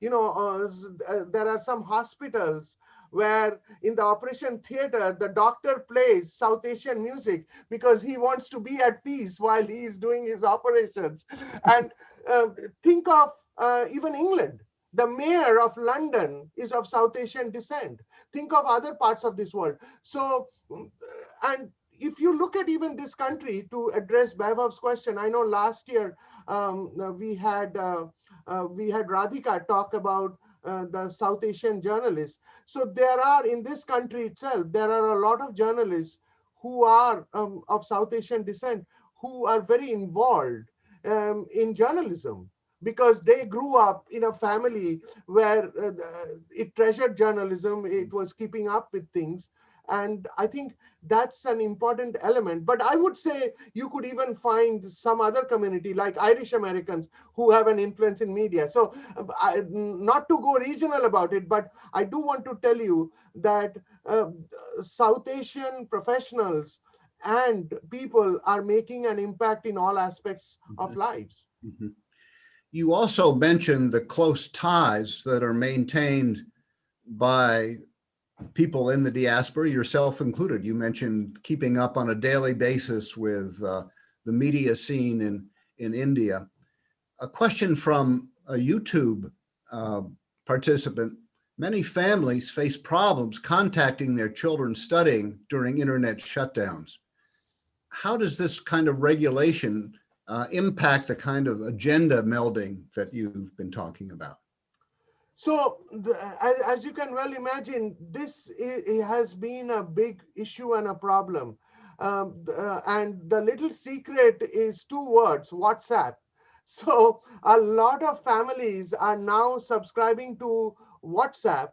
there are some hospitals where in the operation theater, the doctor plays South Asian music because he wants to be at peace while he is doing his operations. And think of even England. The mayor of London is of South Asian descent. Think of other parts of this world. So, and if you look at even this country, to address Vaibhav's question, I know last year we had Radhika talk about the South Asian journalists. So there are, in this country itself, there are a lot of journalists who are of South Asian descent, who are very involved in journalism, because they grew up in a family where it treasured journalism, it was keeping up with things. And I think that's an important element. But I would say you could even find some other community like Irish Americans who have an influence in media. So not to go regional about it, but I do want to tell you that South Asian professionals and people are making an impact in all aspects of lives. Mm-hmm. You also mentioned the close ties that are maintained by people in the diaspora, yourself included. You mentioned keeping up on a daily basis with the media scene in India. A question from a YouTube participant: many families face problems contacting their children studying during internet shutdowns. How does this kind of regulation impact the kind of agenda melding that you've been talking about? So, as you can well imagine, this has been a big issue and a problem. And the little secret is 2 words: WhatsApp. So, a lot of families are now subscribing to WhatsApp,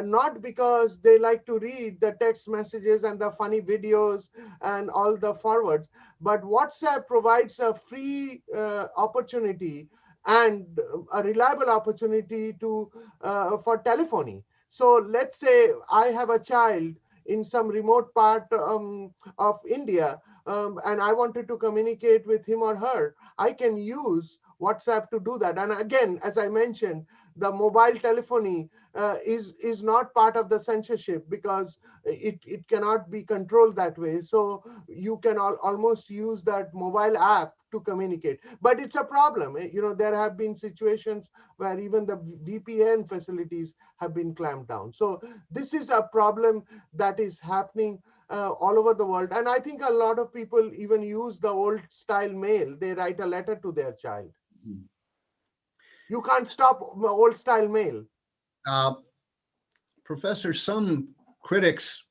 not because they like to read the text messages and the funny videos and all the forwards, but WhatsApp provides a free opportunity and a reliable opportunity to for telephony. So let's say I have a child in some remote part of India, and I wanted to communicate with him or her. I can use WhatsApp to do that. And again, as I mentioned, the mobile telephony is not part of the censorship, because it cannot be controlled that way. So you can almost use that mobile app to communicate. But it's a problem. You know, there have been situations where even the VPN facilities have been clamped down. So this is a problem that is happening all over the world. And I think a lot of people even use the old style mail. They write a letter to their child. Mm-hmm. You can't stop old style mail. Professor, some critics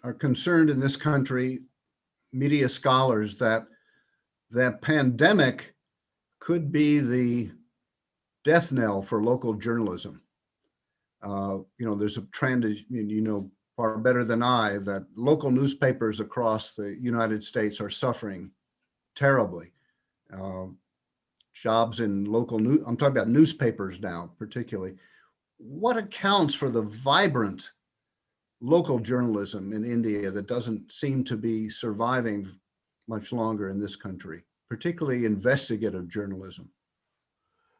are concerned in this country, media scholars, that pandemic could be the death knell for local journalism. You know, there's a trend, you know far better than I, that local newspapers across the United States are suffering terribly. Jobs in local news, I'm talking about newspapers now, particularly. What accounts for the vibrant local journalism in India that doesn't seem to be surviving much longer in this country, particularly investigative journalism?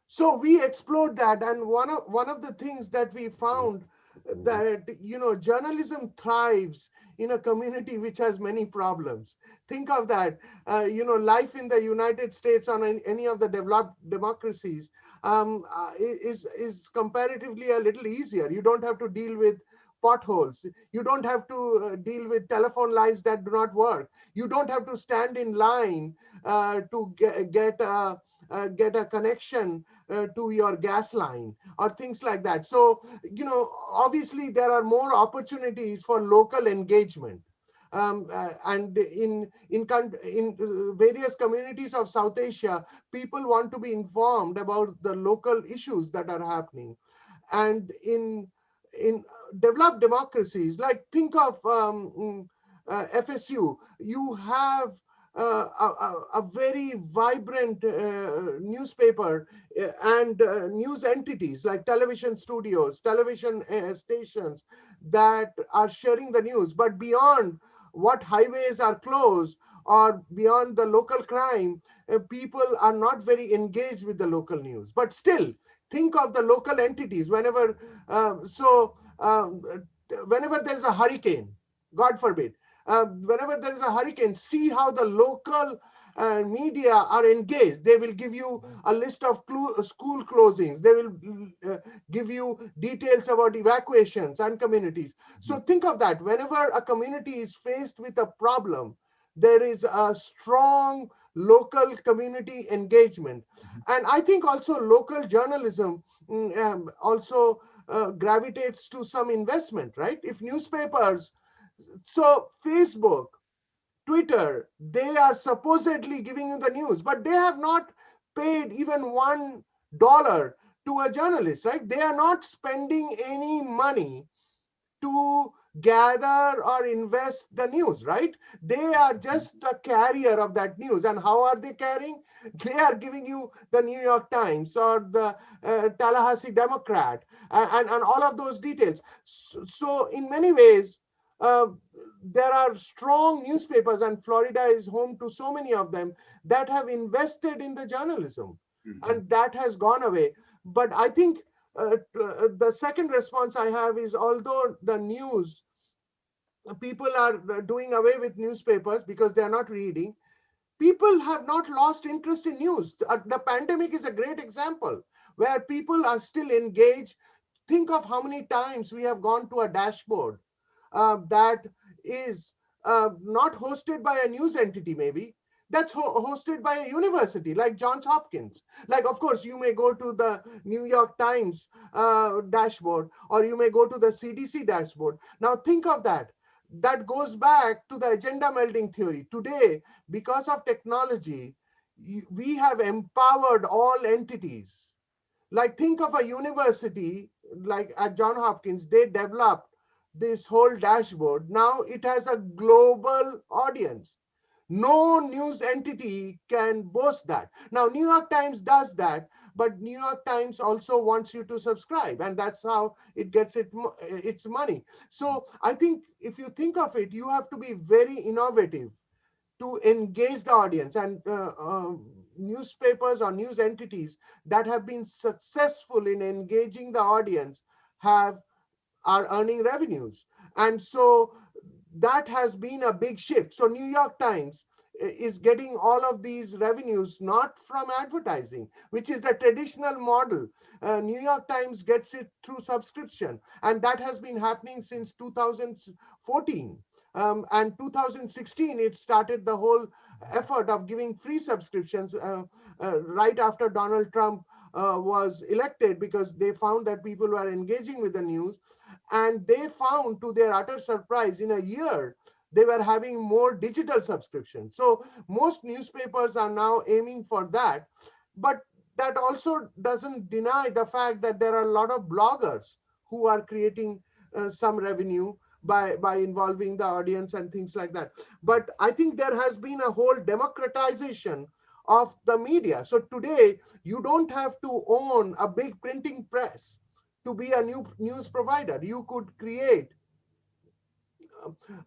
So we explored that, and one of the things that we found, that, you know, journalism thrives in a community which has many problems. Think of that. You know, life in the United States or in any of the developed democracies is comparatively a little easier. You don't have to deal with potholes. You don't have to deal with telephone lines that do not work. You don't have to stand in line to get a connection to your gas line or things like that. So, you know, obviously there are more opportunities for local engagement. And in various communities of South Asia, people want to be informed about the local issues that are happening. And in developed democracies, like think of FSU, you have a very vibrant newspaper and news entities like television studios, television stations that are sharing the news. But beyond what highways are closed or beyond the local crime, people are not very engaged with the local news. But still, think of the local entities. Whenever whenever there's a hurricane, God forbid, whenever there is a hurricane, see how the local media are engaged. They will give you a list of school closings. They will give you details about evacuations and communities. So think of that. Whenever a community is faced with a problem, there is a strong local community engagement. And I think also local journalism also gravitates to some investment, right? If newspapers, so Facebook, Twitter, they are supposedly giving you the news, but they have not paid even $1 to a journalist, right? They are not spending any money to gather or invest the news, right? They are just a carrier of that news. And how are they carrying? They are giving you the New York Times or the Tallahassee Democrat and all of those details. So in many ways, uh, there are strong newspapers, and Florida is home to so many of them that have invested in the journalism, and that has gone away. But I think the second response I have is, although the news, people are doing away with newspapers because they are not reading, people have not lost interest in news. The pandemic is a great example where people are still engaged. Think of how many times we have gone to a dashboard that is not hosted by a news entity, maybe that's hosted by a university like Johns Hopkins. Like, of course, you may go to the New York Times dashboard, or you may go to the CDC dashboard. Now think of that. That goes back to the agenda melding theory. Today, because of technology, we have empowered all entities. Like, think of a university like at Johns Hopkins. They developed this whole dashboard. Now it has a global audience. No news entity can boast that. Now, New York Times does that, but New York Times also wants you to subscribe, and that's how it gets its money. So I think if you think of it, you have to be very innovative to engage the audience. And newspapers or news entities that have been successful in engaging the audience are earning revenues. And so that has been a big shift. So New York Times is getting all of these revenues not from advertising, which is the traditional model. New York Times gets it through subscription, and that has been happening since 2014. And 2016, it started the whole effort of giving free subscriptions right after Donald Trump was elected, because they found that people were engaging with the news. And they found, to their utter surprise, in a year, they were having more digital subscriptions. So most newspapers are now aiming for that. But that also doesn't deny the fact that there are a lot of bloggers who are creating some revenue by involving the audience and things like that. But I think there has been a whole democratization of the media. So today, you don't have to own a big printing press to be a new news provider. You could create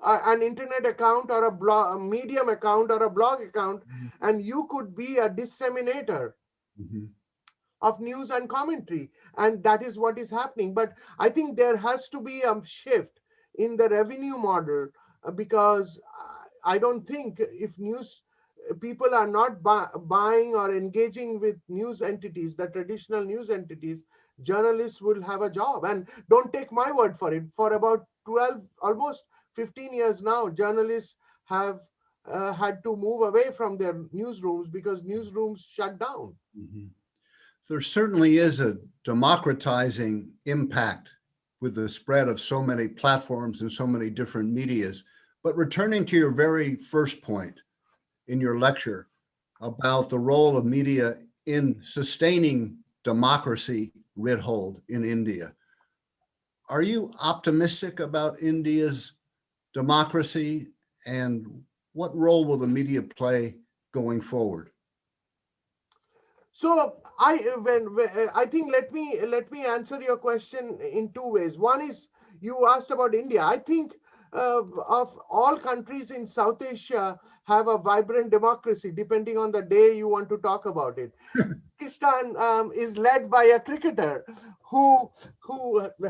an internet account or a Medium account or a blog account, and you could be a disseminator of news and commentary. And that is what is happening. But I think there has to be a shift in the revenue model, because I don't think if news people are not buying or engaging with news entities, the traditional news entities, journalists will have a job. And don't take my word for it. For about 12, almost 15 years now, journalists have had to move away from their newsrooms because newsrooms shut down. There certainly is a democratizing impact with the spread of so many platforms and so many different medias. But returning to your very first point in your lecture about the role of media in sustaining democracy writ hold in India, are you optimistic about India's democracy, and what role will the media play going forward? So I think let me answer your question in two ways. One is, you asked about India. I think of all countries in South Asia have a vibrant democracy, depending on the day you want to talk about it. Pakistan is led by a cricketer who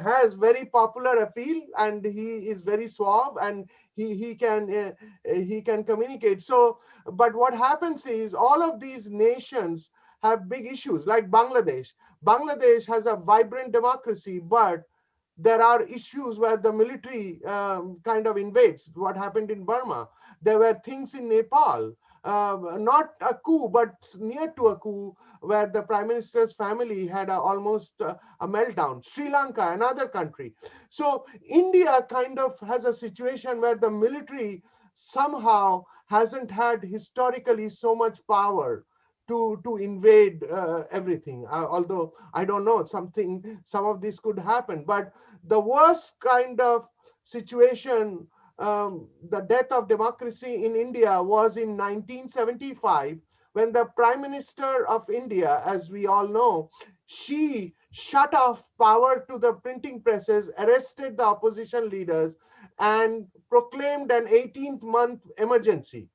has very popular appeal, and he is very suave, and he can communicate. So, but what happens is all of these nations have big issues, like Bangladesh. Bangladesh has a vibrant democracy, but there are issues where the military kind of invades. What happened in Burma? There were things in Nepal, not a coup, but near to a coup, where the prime minister's family had almost a meltdown. Sri Lanka, another country. So India kind of has a situation where the military somehow hasn't had historically so much power to invade everything. Although I don't know, some of this could happen, but the worst kind of situation, the death of democracy in India was in 1975, when the Prime Minister of India, as we all know, she shut off power to the printing presses, arrested the opposition leaders, and proclaimed an 18-month emergency.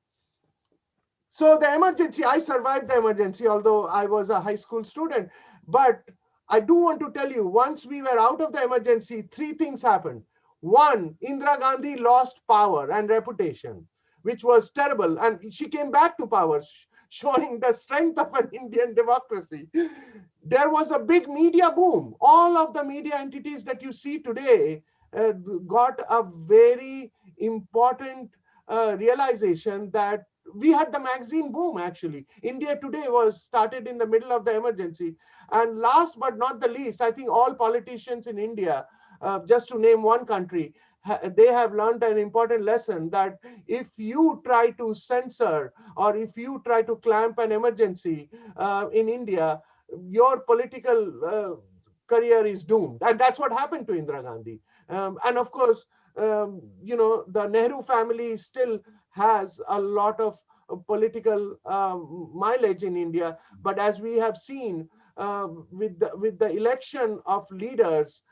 So the emergency, I survived the emergency, although I was a high school student. But I do want to tell you, once we were out of the emergency, three things happened. One, Indira Gandhi lost power and reputation, which was terrible. And she came back to power, showing the strength of an Indian democracy. There was a big media boom. All of the media entities that you see today got a very important realization that we had the magazine boom. Actually, India Today was started in the middle of the emergency. And last but not the least, I think all politicians in India, just to name one country, they have learned an important lesson that if you try to censor or if you try to clamp an emergency in India, your political career is doomed. And that's what happened to Indira Gandhi. And of course, the Nehru family still has a lot of political mileage in India. But as we have seen with the election of leaders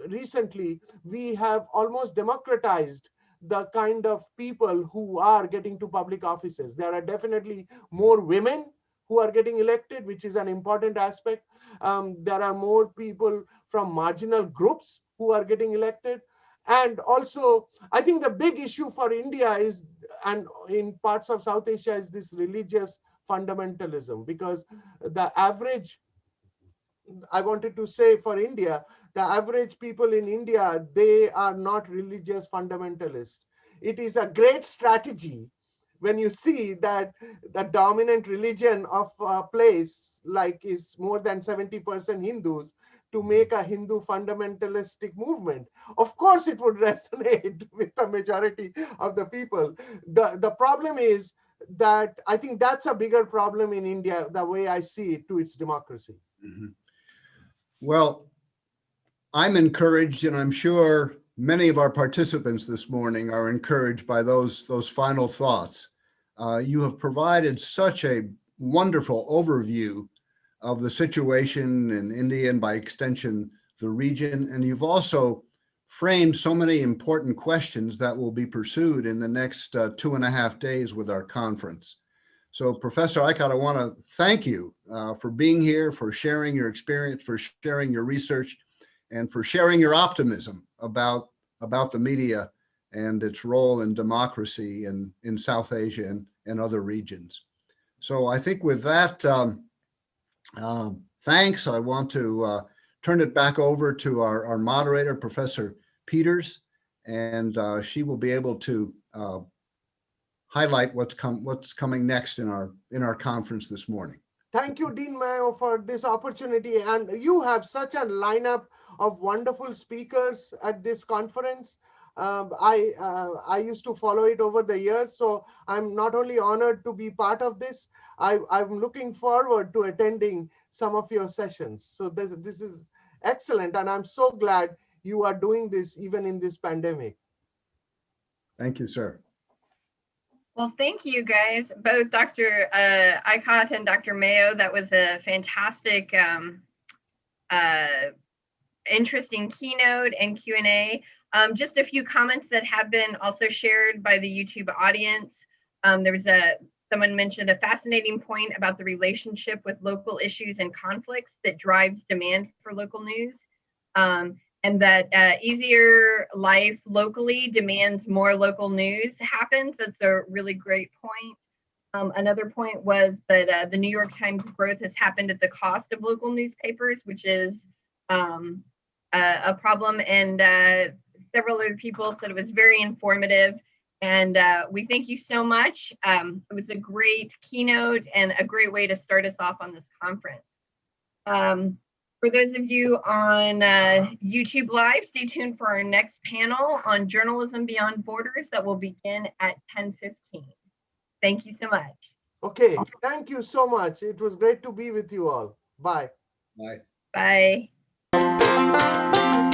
recently, we have almost democratized the kind of people who are getting to public offices. There are definitely more women who are getting elected, which is an important aspect. There are more people from marginal groups who are getting elected. And also, I think the big issue for India is, and in parts of South Asia, is this religious fundamentalism, because the average, I wanted to say for India, the average people in India, they are not religious fundamentalists. It is a great strategy when you see that the dominant religion of a place like is more than 70% Hindus, to make a Hindu fundamentalistic movement. Of course, it would resonate with the majority of the people. The problem is that I think that's a bigger problem in India, the way I see it, to its democracy. Mm-hmm. Well, I'm encouraged, and I'm sure many of our participants this morning are encouraged by those final thoughts. You have provided such a wonderful overview of the situation in India and by extension, the region. And you've also framed so many important questions that will be pursued in the next 2.5 days with our conference. So Professor Aikat, I want to thank you for being here, for sharing your experience, for sharing your research, and for sharing your optimism about the media and its role in democracy in South Asia and other regions. So I think with that, thanks. I want to turn it back over to our moderator, Professor Peters, and she will be able to highlight what's coming next in our conference this morning. Thank you, Dean Mayo, for this opportunity. And you have such a lineup of wonderful speakers at this conference. I used to follow it over the years, so I'm not only honored to be part of this, I'm looking forward to attending some of your sessions. So this is excellent, and I'm so glad you are doing this even in this pandemic. Thank you, sir. Well, thank you guys, both Dr. Aikat and Dr. Mayo. That was a fantastic interesting keynote and Q&A. Just a few comments that have been also shared by the YouTube audience. There was someone mentioned a fascinating point about the relationship with local issues and conflicts that drives demand for local news. And that easier life locally demands more local news happens. That's a really great point. Another point was that the New York Times growth has happened at the cost of local newspapers, which is a problem. And several other people said it was very informative. And we thank you so much. It was a great keynote and a great way to start us off on this conference. For those of you on YouTube Live, stay tuned for our next panel on journalism beyond borders that will begin at 10:15. Thank you so much. Okay, thank you so much. It was great to be with you all. Bye. Bye. Bye.